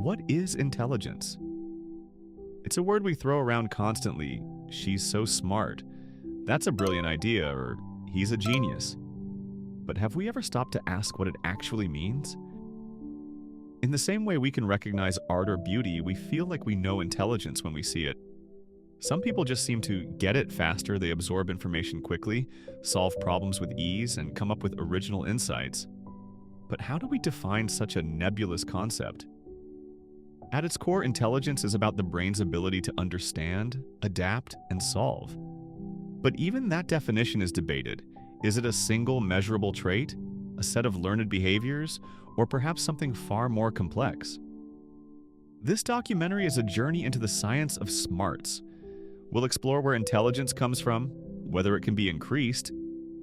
what is intelligence? It's a word we throw around constantly. She's so smart. That's a brilliant idea, or he's a genius. But have we ever stopped to ask what it actually means? In the same way we can recognize art or beauty, we feel like we know intelligence when we see it. Some people just seem to get it faster, they absorb information quickly, solve problems with ease, and come up with original insights. But how do we define such a nebulous concept? At its core, intelligence is about the brain's ability to understand, adapt, and solve. But even that definition is debated. Is it a single measurable trait, a set of learned behaviors, or perhaps something far more complex? This documentary is a journey into the science of smarts. We'll explore where intelligence comes from, whether it can be increased,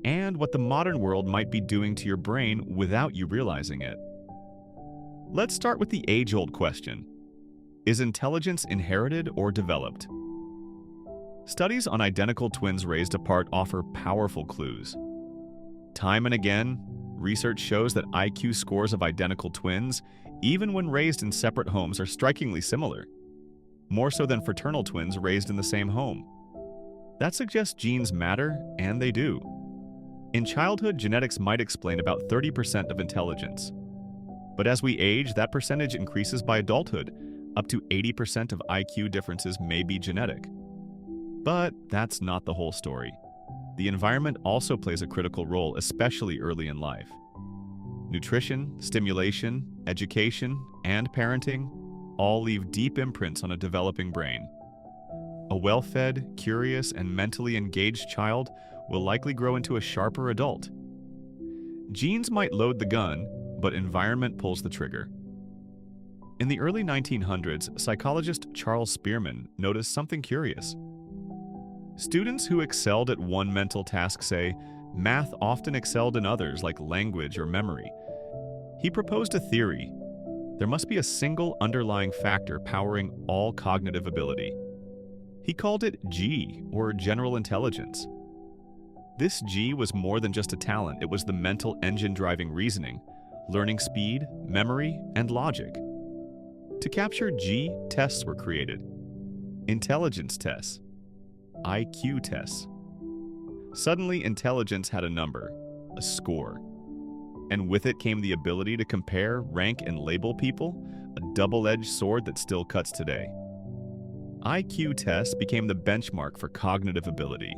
and what the modern world might be doing to your brain without you realizing it. Let's start with the age-old question. Is intelligence inherited or developed? Studies on identical twins raised apart offer powerful clues. Time and again, research shows that IQ scores of identical twins, even when raised in separate homes, are strikingly similar, more so than fraternal twins raised in the same home. That suggests genes matter, and they do. In childhood, genetics might explain about 30% of intelligence. But as we age, that percentage increases by adulthood. Up to 80% of IQ differences may be genetic. But that's not the whole story. The environment also plays a critical role, especially early in life. Nutrition, stimulation, education, and parenting all leave deep imprints on a developing brain. A well-fed, curious, and mentally engaged child will likely grow into a sharper adult. Genes might load the gun, but environment pulls the trigger. In the early 1900s, psychologist Charles Spearman noticed something curious. Students who excelled at one mental task say, math often excelled in others like language or memory. He proposed a theory. There must be a single underlying factor powering all cognitive ability. He called it G, or general intelligence. This G was more than just a talent. It was the mental engine driving reasoning, learning speed, memory, and logic. To capture G, tests were created. Intelligence tests. IQ tests. Suddenly, intelligence had a number, a score. And with it came the ability to compare, rank, and label people, a double-edged sword that still cuts today. IQ tests became the benchmark for cognitive ability.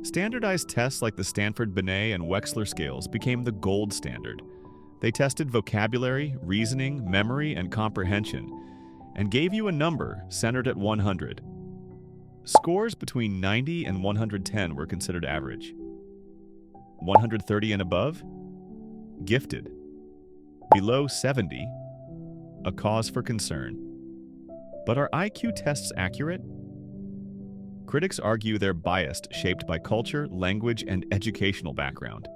Standardized tests like the Stanford Binet and Wechsler scales became the gold standard. They tested vocabulary, reasoning, memory, and comprehension, and gave you a number centered at 100. Scores between 90 and 110 were considered average. 130 and above? Gifted. Below 70? A cause for concern. But are IQ tests accurate? Critics argue they're biased, shaped by culture, language, and educational background.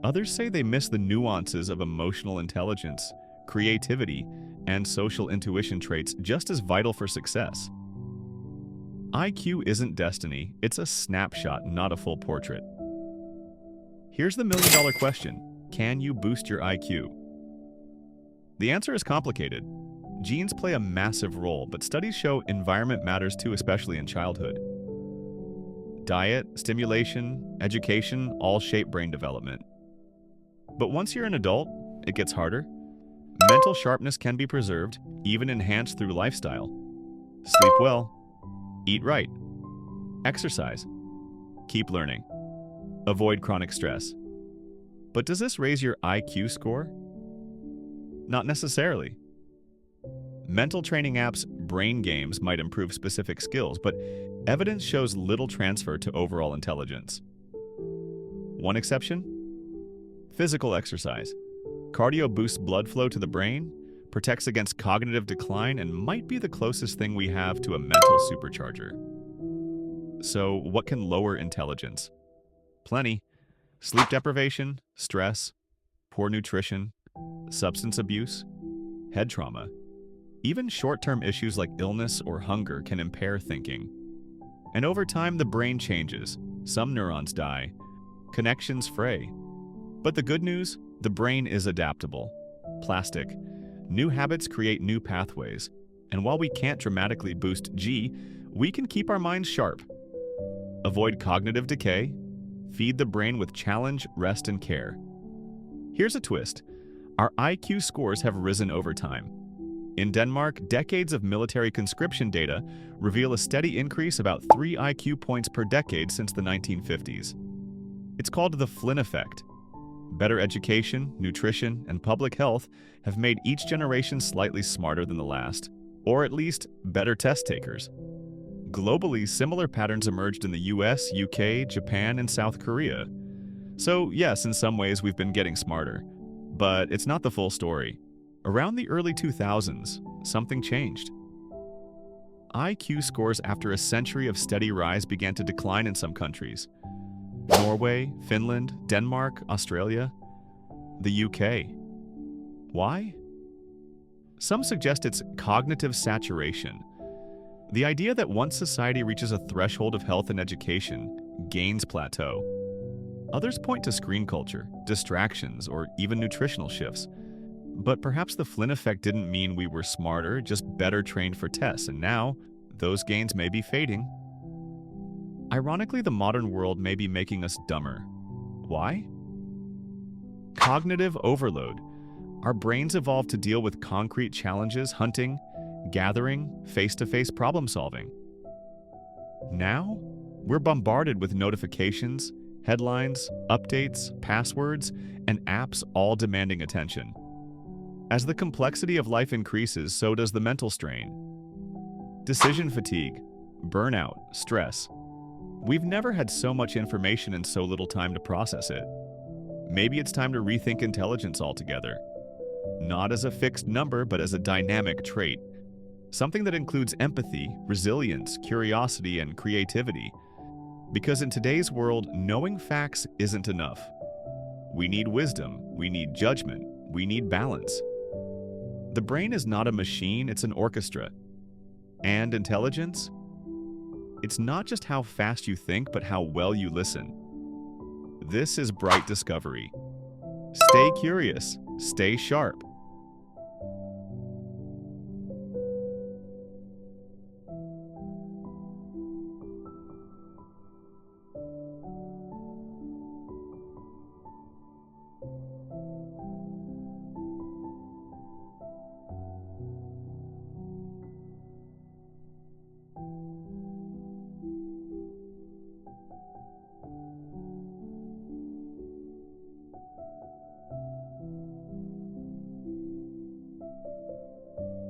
Others say they miss the nuances of emotional intelligence, creativity, and social intuition traits just as vital for success. IQ isn't destiny, it's a snapshot, not a full portrait. Here's the million-dollar question. Can you boost your IQ? The answer is complicated. Genes play a massive role, but studies show environment matters too, especially in childhood. Diet, stimulation, education all shape brain development. But once you're an adult, it gets harder. Mental sharpness can be preserved, even enhanced through lifestyle. Sleep well. Eat right. Exercise. Keep learning. Avoid chronic stress. But does this raise your IQ score? Not necessarily. Mental training apps, brain games might improve specific skills, but evidence shows little transfer to overall intelligence. One exception? Physical exercise. Cardio boosts blood flow to the brain, protects against cognitive decline, and might be the closest thing we have to a mental supercharger. So, what can lower intelligence? Plenty. Sleep deprivation, stress, poor nutrition, substance abuse, head trauma. Even short-term issues like illness or hunger can impair thinking. And over time, the brain changes. Some neurons die. Connections fray. But the good news? The brain is adaptable. Plastic. New habits create new pathways, and while we can't dramatically boost G, we can keep our minds sharp. Avoid cognitive decay. Feed the brain with challenge, rest, and care. Here's a twist. Our IQ scores have risen over time. In Denmark, decades of military conscription data reveal a steady increase about 3 IQ points per decade since the 1950s. It's called the Flynn Effect. Better education, nutrition, and public health have made each generation slightly smarter than the last, or at least better test takers. Globally, similar patterns emerged in the US, UK, Japan, and South Korea. So yes, in some ways we've been getting smarter, but it's not the full story. Around the early 2000s, something changed. IQ scores after a century of steady rise began to decline in some countries. Norway, Finland, Denmark, Australia, the UK. Why? Some suggest it's cognitive saturation. The idea that once society reaches a threshold of health and education, gains plateau. Others point to screen culture, distractions, or even nutritional shifts. But perhaps the Flynn effect didn't mean we were smarter, just better trained for tests, and now those gains may be fading. Ironically, the modern world may be making us dumber. Why? Cognitive overload. Our brains evolved to deal with concrete challenges, hunting, gathering, face-to-face problem solving. Now, we're bombarded with notifications, headlines, updates, passwords, and apps all demanding attention. As the complexity of life increases, so does the mental strain. Decision fatigue, burnout, stress. We've never had so much information and so little time to process it. Maybe it's time to rethink intelligence altogether. Not as a fixed number, but as a dynamic trait. Something that includes empathy, resilience, curiosity, and creativity. Because in today's world, knowing facts isn't enough. We need wisdom, we need judgment, we need balance. The brain is not a machine, it's an orchestra. And intelligence? It's not just how fast you think, but how well you listen. This is Bright Discovery. Stay curious, stay sharp,